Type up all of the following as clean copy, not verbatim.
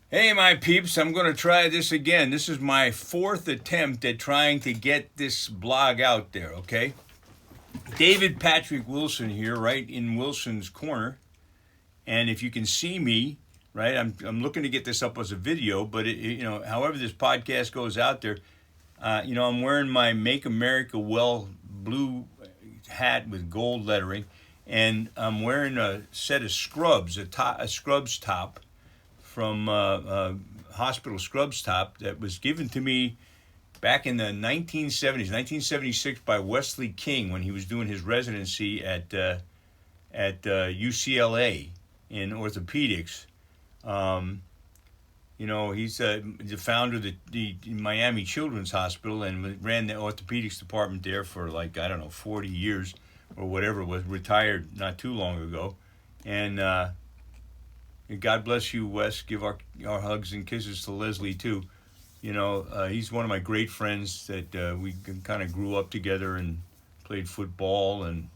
Hey, my peeps, I'm going to try this again. This is my fourth attempt at trying to get this blog out there, okay? David Patrick Wilson here, right in Wilson's corner. And if you can see me, right, I'm looking to get this up as a video, but, however this podcast goes out there, I'm wearing my Make America Well blue hat with gold lettering, and I'm wearing a set of scrubs, a scrubs top from Hospital Scrubs Top that was given to me back in the 1970s, 1976, by Wesley King when he was doing his residency at UCLA in orthopedics. He's the founder of the Miami Children's Hospital and ran the orthopedics department there for 40 years or whatever. Was retired not too long ago, and God bless you, Wes. Give our hugs and kisses to Leslie too. He's one of my great friends that we kind of grew up together and played football and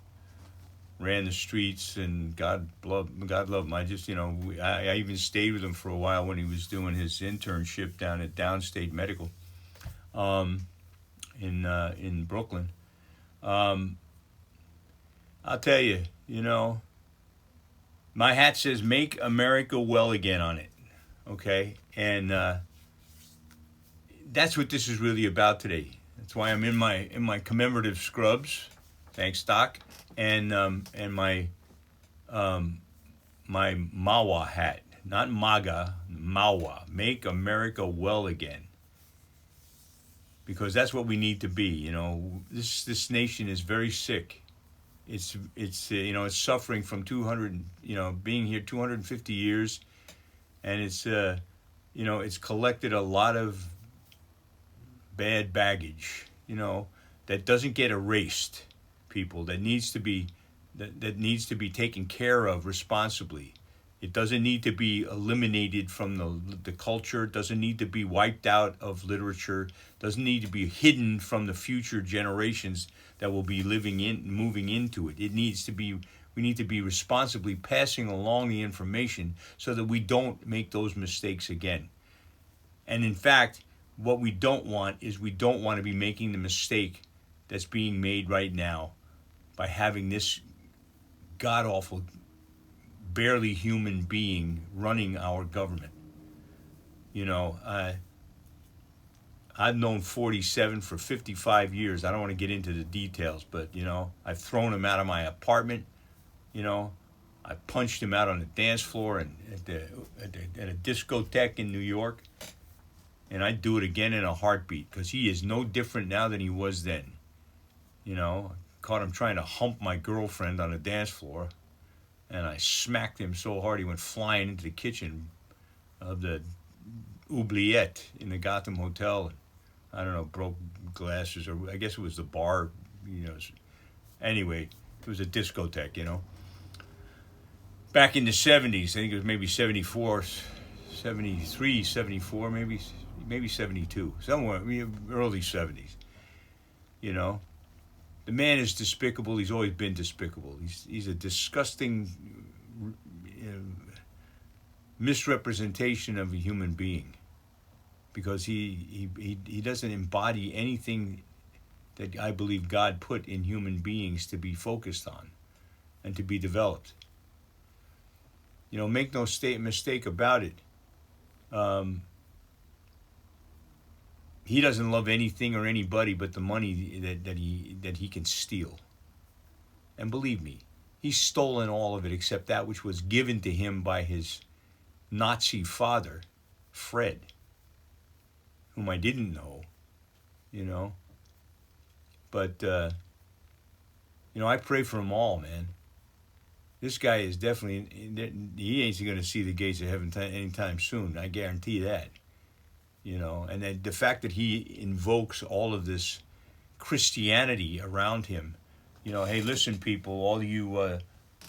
ran the streets. And God love him. I even stayed with him for a while when he was doing his internship down at Downstate Medical, in Brooklyn. I'll tell you, my hat says "Make America Well Again" on it, okay? And that's what this is really about today. That's why I'm in my commemorative scrubs. Thanks, Doc, and my my MAWA hat, not MAGA, MAWA. Make America Well Again, because that's what we need to be. This nation is very sick. It's suffering from 200, being here 250 years, and it's collected a lot of bad baggage, that doesn't get erased, people, that needs to be taken care of responsibly. It doesn't need to be eliminated from the culture. It doesn't need to be wiped out of literature. It doesn't need to be hidden from the future generations that will be moving into it. We need to be responsibly passing along the information so that we don't make those mistakes again. And in fact, what we don't want to be making the mistake that's being made right now by having this god-awful, barely human being running our government. I've known 47 for 55 years. I don't want to get into the details, but I've thrown him out of my apartment. I punched him out on the dance floor and at a discotheque in New York, and I'd do it again in a heartbeat, because he is no different now than he was then. I caught him trying to hump my girlfriend on the dance floor, and I smacked him so hard he went flying into the kitchen of the Oubliette in the Gotham Hotel. I don't know, broke glasses, or I guess it was the bar, Anyway, it was a discotheque, Back in the 70s, I think it was maybe 74, 73, 74, maybe 72, somewhere, early 70s, The man is despicable. He's always been despicable. He's a disgusting misrepresentation of a human being, because he doesn't embody anything that I believe God put in human beings to be focused on and to be developed. Make no mistake about it. He doesn't love anything or anybody but the money that he can steal. And believe me, he's stolen all of it except that which was given to him by his Nazi father, Fred, whom I didn't know, But, I pray for them all, man. This guy is definitely, he ain't going to see the gates of heaven anytime soon. I guarantee that. And then the fact that he invokes all of this Christianity around him. Hey, listen, people, all you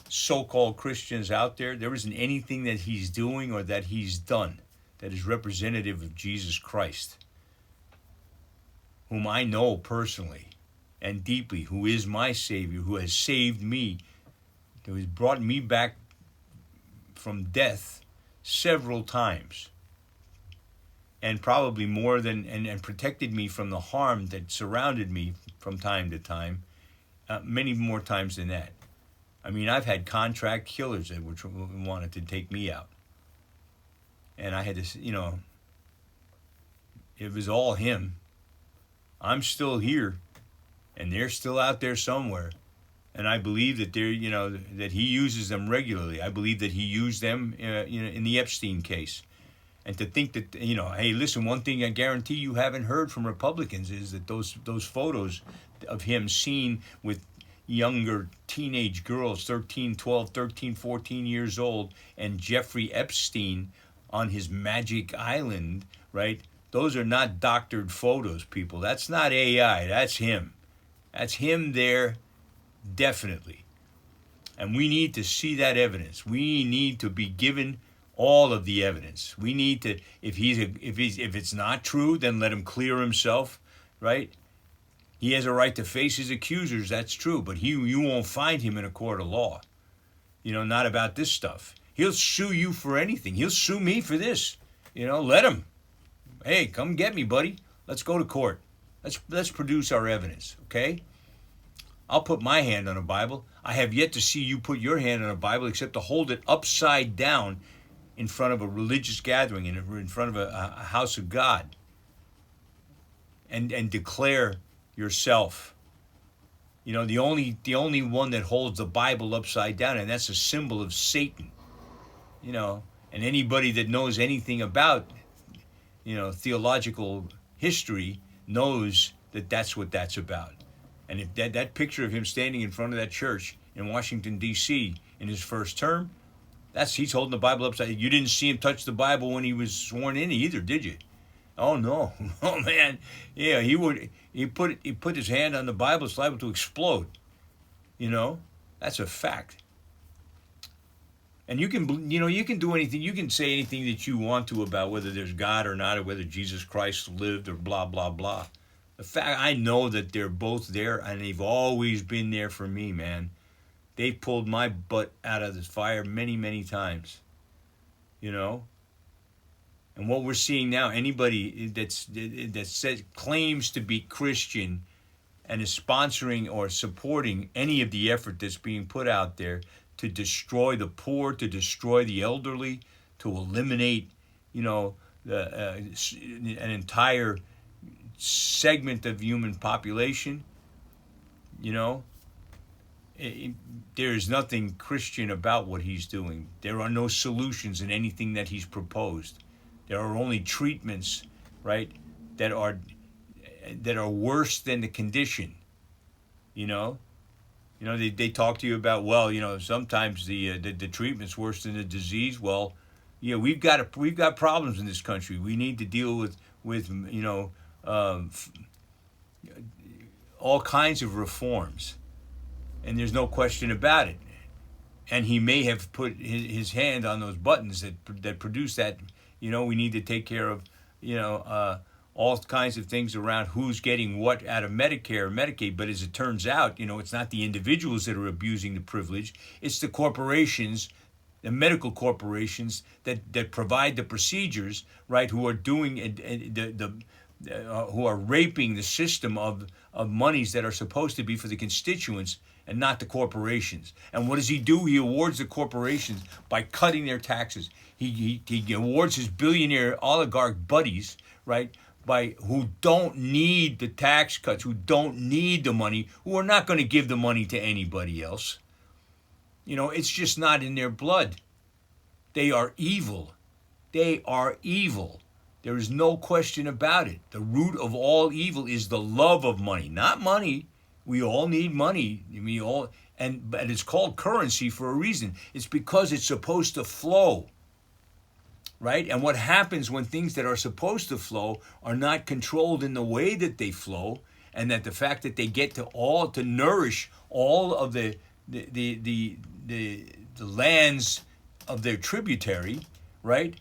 so-called Christians out there isn't anything that he's doing or that he's done that is representative of Jesus Christ, whom I know personally and deeply, who is my Savior, who has saved me, who has brought me back from death several times. and probably more than, and protected me from the harm that surrounded me from time to time, many more times than that. I mean, I've had contract killers that wanted to take me out. And I had to, it was all him. I'm still here, and they're still out there somewhere. And I believe that that he uses them regularly. I believe that he used them, in the Epstein case. And to think that, hey, listen, one thing I guarantee you haven't heard from Republicans is that those photos of him seen with younger teenage girls, 13, 12, 13, 14 years old, and Jeffrey Epstein on his magic island, right? Those are not doctored photos, people. That's not AI. That's him. That's him there, definitely. And we need to see that evidence. We need to be given all of the evidence. We need to, if it's not true, then let him clear himself, right? He has a right to face his accusers, that's true, but you won't find him in a court of law. Not about this stuff. He'll sue you for anything. He'll sue me for this. Let him. Hey, come get me, buddy. Let's go to court. Let's produce our evidence, okay? I'll put my hand on a Bible. I have yet to see you put your hand on a Bible except to hold it upside down in front of a religious gathering, in front of a house of God, and declare yourself. The only one that holds the Bible upside down, and that's a symbol of Satan. And anybody that knows anything about, theological history knows that that's what that's about. And if that picture of him standing in front of that church in Washington, D.C. in his first term, he's holding the Bible upside down. You didn't see him touch the Bible when he was sworn in either, did you? Oh no. Oh man. Yeah, he put his hand on the Bible, it's liable to explode. That's a fact. And you can do anything, you can say anything that you want to about whether there's God or not, or whether Jesus Christ lived, or blah blah blah. The fact, I know that they're both there, and they've always been there for me, man. They've pulled my butt out of the fire many, many times. And what we're seeing now, anybody that claims to be Christian and is sponsoring or supporting any of the effort that's being put out there to destroy the poor, to destroy the elderly, to eliminate, an entire segment of human population, there is nothing Christian about what he's doing. There are no solutions in anything that he's proposed. There are only treatments, right, that are worse than the condition. They talk to you about, well, sometimes the treatment's worse than the disease. Well, we've got problems in this country. We need to deal with all kinds of reforms, and there's no question about it. And he may have put his hand on those buttons that produce that. We need to take care of, all kinds of things around who's getting what out of Medicare and Medicaid. But as it turns out, it's not the individuals that are abusing the privilege. It's the corporations, the medical corporations that provide the procedures, right, who are doing who are raping the system of monies that are supposed to be for the constituents and not the corporations. And what does he do? He awards the corporations by cutting their taxes. He awards his billionaire oligarch buddies, right, who don't need the tax cuts, who don't need the money, who are not going to give the money to anybody else. It's just not in their blood. They are evil. They are evil. There is no question about it. The root of all evil is the love of money, not money. We all need money. But it's called currency for a reason. It's because it's supposed to flow, right? And what happens when things that are supposed to flow are not controlled in the way that they flow, and that the fact that they get to nourish all of the lands of their tributary, right?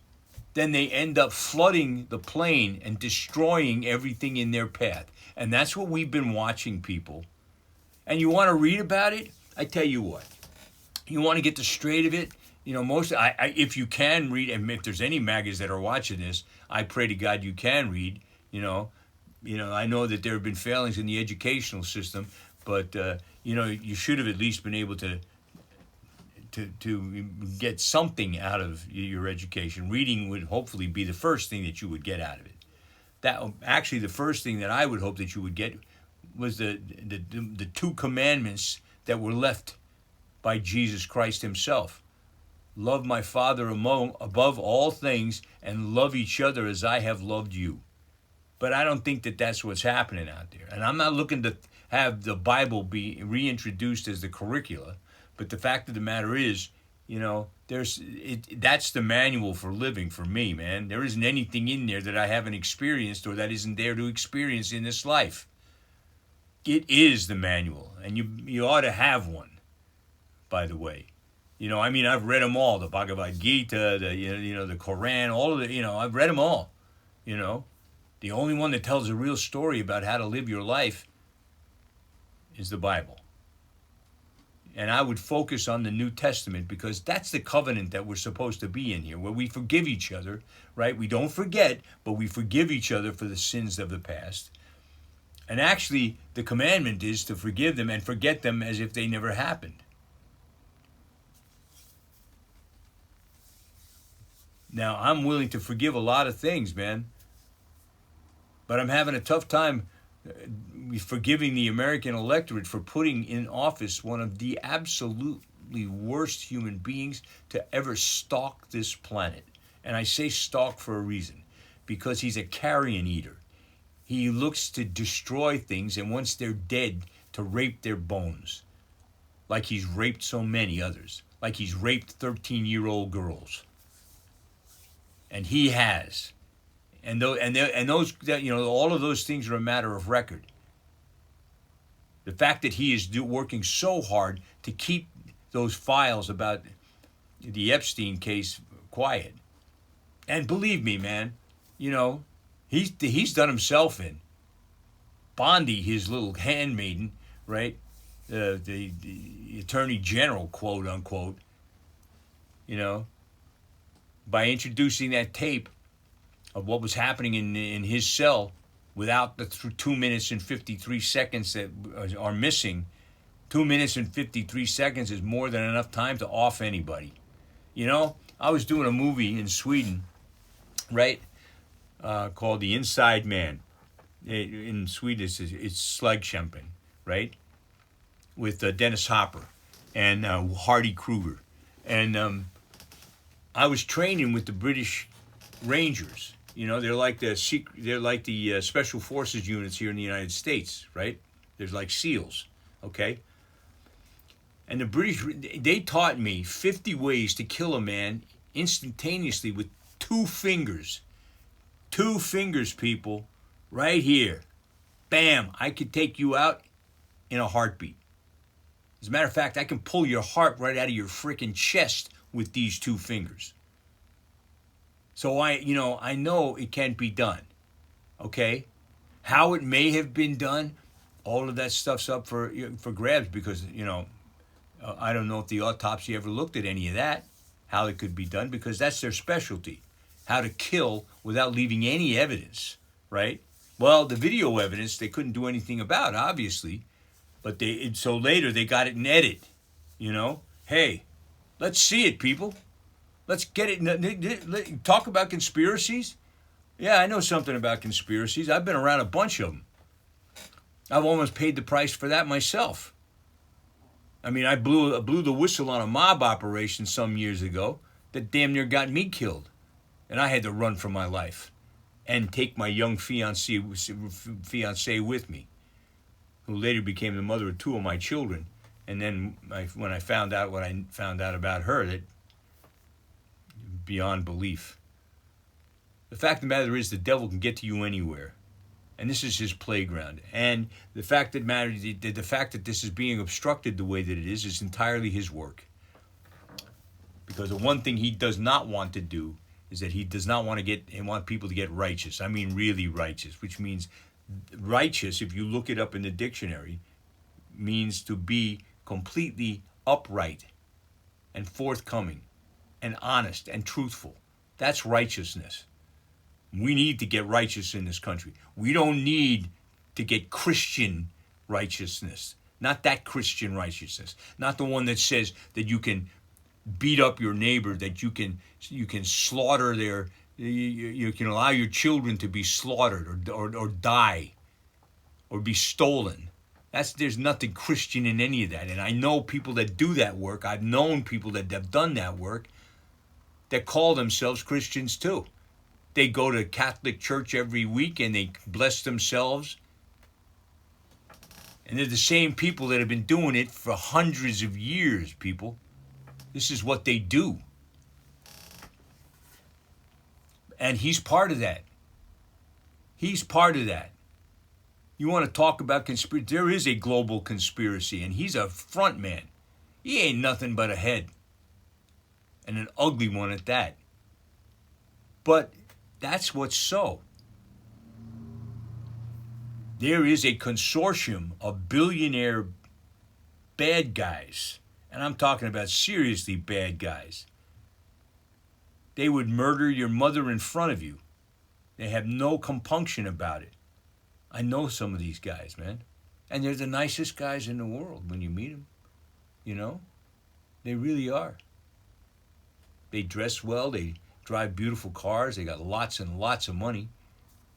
Then they end up flooding the plain and destroying everything in their path. And that's what we've been watching, people. And you want to read about it? I tell you what. You want to get the straight of it? if you can read, and if there's any maggots that are watching this, I pray to God you can read. I know that there have been failings in the educational system, but you should have at least been able to get something out of your education. Reading would hopefully be the first thing that you would get out of it. That actually the first thing that I would hope that you would get was the two commandments that were left by Jesus Christ himself. Love my Father above all things, and love each other as I have loved you. But I don't think that that's what's happening out there. And I'm not looking to have the Bible be reintroduced as the curricula. But the fact of the matter is, that's the manual for living for me, man. There isn't anything in there that I haven't experienced or that isn't there to experience in this life. It is the manual, and you ought to have one, by the way. I've read them all, the Bhagavad Gita, the Quran, all of the, I've read them all, The only one that tells a real story about how to live your life is the Bible. And I would focus on the New Testament because that's the covenant that we're supposed to be in here, where we forgive each other, right? We don't forget, but we forgive each other for the sins of the past. And actually, the commandment is to forgive them and forget them as if they never happened. Now, I'm willing to forgive a lot of things, man. But I'm having a tough time forgiving the American electorate for putting in office one of the absolutely worst human beings to ever stalk this planet. And I say stalk for a reason, because he's a carrion eater. He looks to destroy things, and once they're dead, to rape their bones, like he's raped so many others, like he's raped 13-year-old girls. And he has. And those, all of those things are a matter of record. The fact that he is working so hard to keep those files about the Epstein case quiet. And believe me, man, he's done himself in. Bondi, his little handmaiden, right? The attorney general, quote unquote, by introducing that tape of what was happening in his cell without the 2 minutes and 53 seconds that are missing. 2 minutes and 53 seconds is more than enough time to off anybody. I was doing a movie in Sweden, right, called The Inside Man. In Sweden, it's Slagkämpen, right, with Dennis Hopper and Hardy Kruger. And I was training with the British Rangers. They're like the special forces units here in the United States, right? There's like SEALs, okay? And the British, they taught me 50 ways to kill a man instantaneously with 2 fingers. 2 fingers, people, right here. Bam, I could take you out in a heartbeat. As a matter of fact, I can pull your heart right out of your freaking chest with these 2 fingers. So I know it can be done, okay? How it may have been done, all of that stuff's up for grabs because, I don't know if the autopsy ever looked at any of that, how it could be done, because that's their specialty, how to kill without leaving any evidence, right? Well, the video evidence they couldn't do anything about, obviously, but so later they got it in edit, Hey, let's see it, people. Let's get it. Talk about conspiracies. Yeah, I know something about conspiracies. I've been around a bunch of them. I've almost paid the price for that myself. I blew the whistle on a mob operation some years ago that damn near got me killed. And I had to run for my life and take my young fiancée with me, who later became the mother of 2 of my children. And then when I found out what I found out about her, that beyond belief. The fact of the matter is the devil can get to you anywhere. And this is his playground. And the fact that this is being obstructed the way that it is entirely his work. Because the one thing he does not want to do is that he does not want people to get righteous. I mean really righteous, which means righteous, if you look it up in the dictionary, means to be completely upright and forthcoming. and honest and truthful. That's righteousness. We need to get righteous in this country. We don't need to get Christian righteousness. Not that Christian righteousness. Not the one that says that you can beat up your neighbor, that you can slaughter you can allow your children to be slaughtered or die or be stolen. There's nothing Christian in any of that. And I know people that do that work. I've known people that have done that work that call themselves Christians too. They go to Catholic church every week and they bless themselves. And they're the same people that have been doing it for hundreds of years, people. This is what they do. And he's part of that. He's part of that. You want to talk about conspiracy? There is a global conspiracy, and he's a front man. He ain't nothing but a head. And an ugly one at that. But that's what's so. There is a consortium of billionaire bad guys, and I'm talking about seriously bad guys. They would murder your mother in front of you. They have no compunction about it. I know some of these guys, man. And they're the nicest guys in the world when you meet them. You know? They really are. They dress well. They drive beautiful cars. They got lots and lots of money.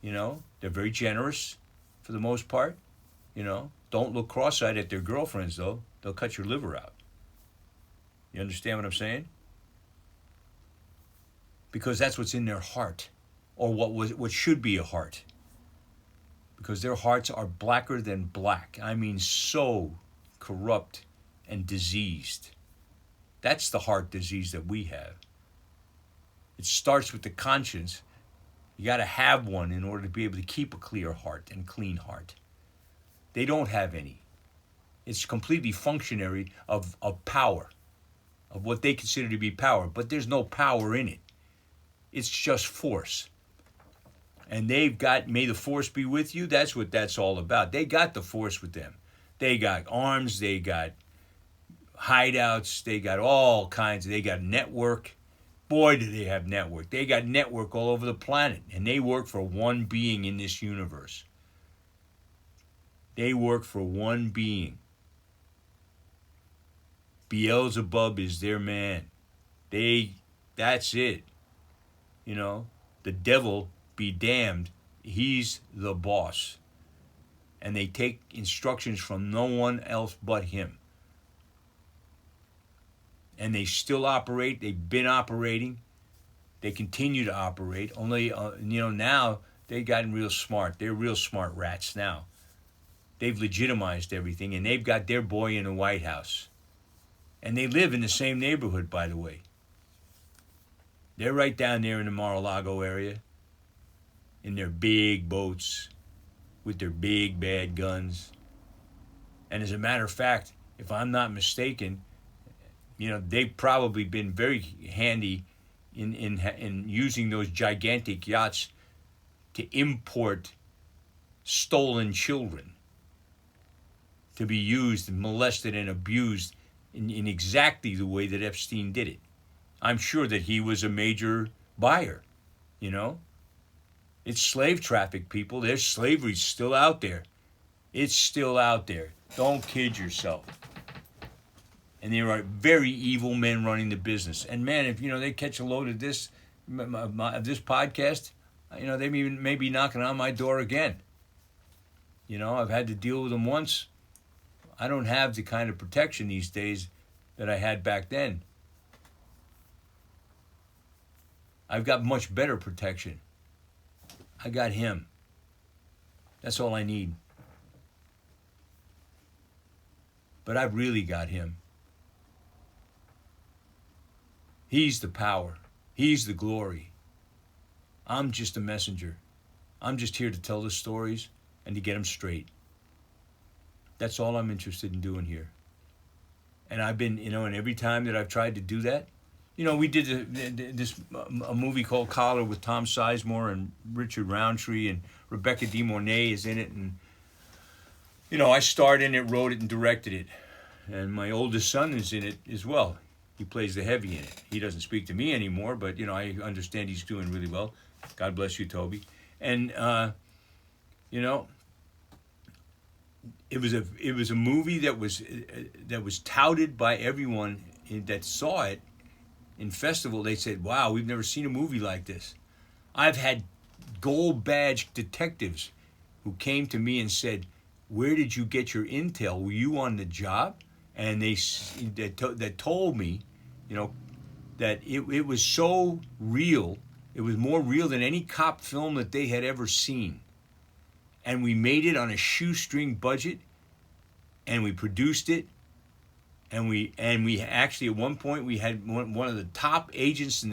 You know? They're very generous for the most part. You know? Don't look cross-eyed at their girlfriends, though. They'll cut your liver out. You understand what I'm saying? Because that's what's in their heart. Or what should be a heart. Because their hearts are blacker than black. I mean, so corrupt and diseased. That's the heart disease that we have. It starts with the conscience. You got to have one in order to be able to keep a clear heart and clean heart. They don't have any. It's completely functionary of power, of what they consider to be power. But there's no power in it. It's just force. And they've got, may the force be with you. That's what that's all about. They got the force with them. They got arms. They got hideouts. They got all kinds. They got network. Boy, do they have network. They got network all over the planet. And they work for one being in this universe. They work for one being. Beelzebub is their man. That's it. You know, the devil be damned, he's the boss. And they take instructions from no one else but him. And they still operate. They've been operating. They continue to operate. Only, now they've gotten real smart. They're real smart rats now. They've legitimized everything, and they've got their boy in the White House. And they live in the same neighborhood, by the way. They're right down there in the Mar-a-Lago area. In their big boats, with their big bad guns. And as a matter of fact, if I'm not mistaken, they've probably been very handy in using those gigantic yachts to import stolen children to be used and molested and abused in exactly the way that Epstein did it. I'm sure that he was a major buyer, It's slave traffic, people. There's slavery still out there. It's still out there. Don't kid yourself. And there are very evil men running the business. And man, if they catch a load of this podcast, they may be knocking on my door again. I've had to deal with them once. I don't have the kind of protection these days that I had back then. I've got much better protection. I got him. That's all I need. But I've really got him. He's the power. He's the glory. I'm just a messenger. I'm just here to tell the stories and to get them straight. That's all I'm interested in doing here. And I've been, and every time that I've tried to do that, we did a movie called Collar with Tom Sizemore and Richard Roundtree, and Rebecca De Mornay is in it. And, I starred in it, wrote it, and directed it. And my oldest son is in it as well. He plays the heavy in it. He doesn't speak to me anymore, but I understand he's doing really well. God bless you, Toby. And you know, it was a movie that was touted by everyone that saw it in festival. They said, "Wow, we've never seen a movie like this." I've had gold badge detectives who came to me and said, "Where did you get your intel? Were you on the job?" And that told me, that it was so real. It was more real than any cop film that they had ever seen. And we made it on a shoestring budget, and we produced it, and we actually at one point we had one of the top agents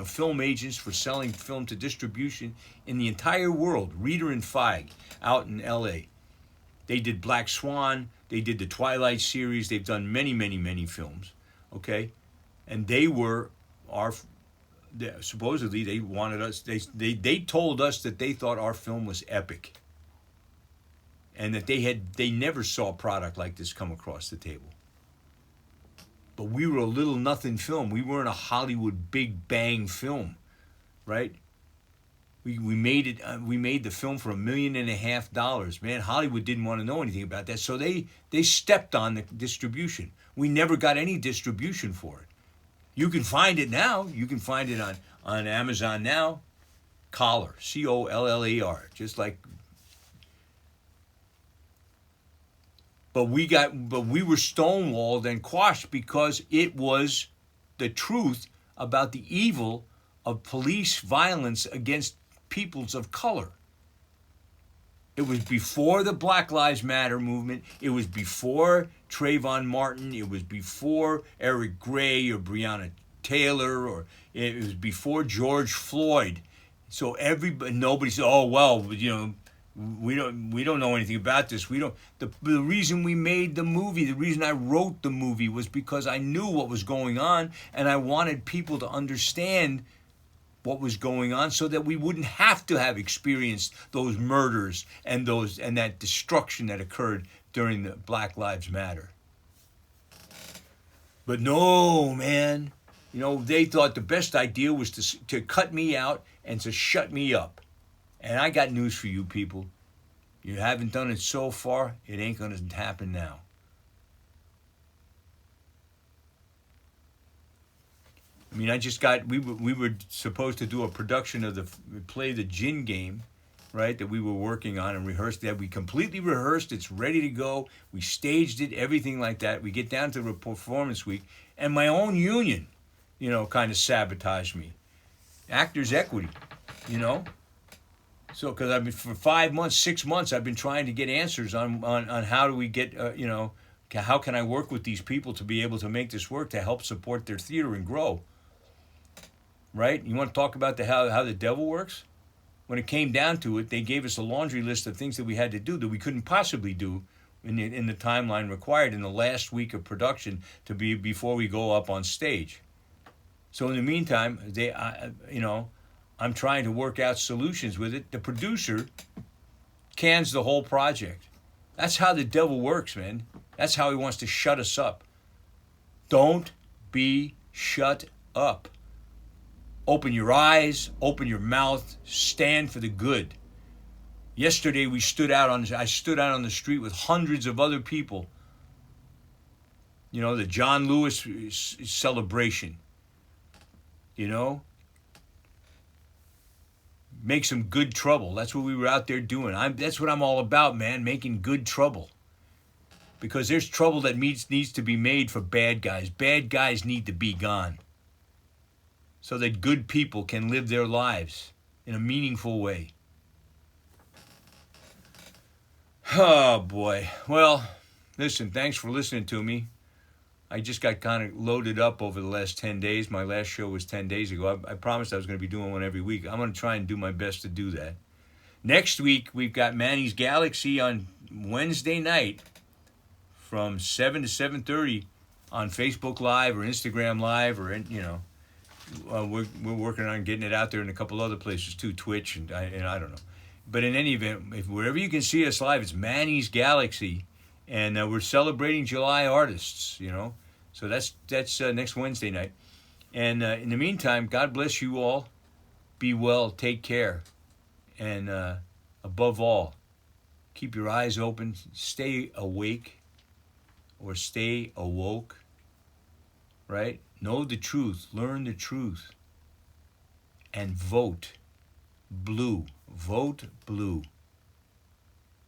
film agents for selling film to distribution in the entire world, Reeder and Feig, out in L.A. They did Black Swan, they did the Twilight series, they've done many, many, many films, okay, and they were supposedly they wanted us. They told us that they thought our film was epic. And that they never saw a product like this come across the table. But we were a little nothing film. We weren't a Hollywood big bang film, right? We made it. We made the film for $1.5 million. Man, Hollywood didn't want to know anything about that, so they stepped on the distribution. We never got any distribution for it. You can find it now. You can find it on Amazon now. Collar, Collar, just like. But we were stonewalled and quashed because it was the truth about the evil of police violence against peoples of color. It was before the Black Lives Matter movement. It was before Trayvon Martin. It was before Eric Gray or Breonna Taylor, or it was before George Floyd. So nobody said, "Oh well, we don't know anything about this." The reason we made the movie, the reason I wrote the movie, was because I knew what was going on, and I wanted people to understand what was going on so that we wouldn't have to have experienced those murders and that destruction that occurred during the Black Lives Matter. But no, man, they thought the best idea was to cut me out and to shut me up. And I got news for you people. You haven't done it so far, it ain't going to happen now. I mean, we were supposed to do a production of play the Gin Game, right, that we were working on and rehearsed that. We completely rehearsed, it's ready to go. We staged it, everything like that. We get down to the performance week, and my own union, kind of sabotaged me. Actors Equity, So, because I've been for 5 months, 6 months, I've been trying to get answers on how do we get, how can I work with these people to be able to make this work to help support their theater and grow. Right? You want to talk about how the devil works? When it came down to it, they gave us a laundry list of things that we had to do that we couldn't possibly do in the timeline required in the last week of production before we go up on stage. So in the meantime, I'm trying to work out solutions with it. The producer cans the whole project. That's how the devil works, man. That's how he wants to shut us up. Don't be shut up. Open your eyes, open your mouth, stand for the good. Yesterday I stood out on the street with hundreds of other people. The John Lewis celebration. Make some good trouble. That's what we were out there doing. That's what I'm all about, man, making good trouble. Because there's trouble that needs to be made for bad guys. Bad guys need to be gone. So that good people can live their lives in a meaningful way. Oh, boy. Well, listen, thanks for listening to me. I just got kind of loaded up over the last 10 days. My last show was 10 days ago. I promised I was going to be doing one every week. I'm going to try and do my best to do that. Next week, we've got Manny's Galaxy on Wednesday night from 7 to 7:30 on Facebook Live or Instagram Live or, we're working on getting it out there in a couple other places too, Twitch and I don't know. But in any event, wherever you can see us live, it's Manny's Galaxy. And we're celebrating July artists, So that's next Wednesday night. And in the meantime, God bless you all. Be well. Take care. And above all, keep your eyes open. Stay awake or stay awoke. Right? Know the truth. Learn the truth. And vote blue. Vote blue.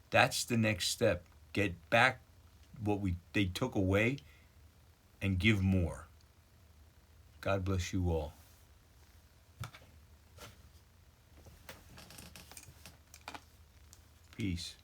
That's the next step. Get back what they took away and give more. God bless you all. Peace.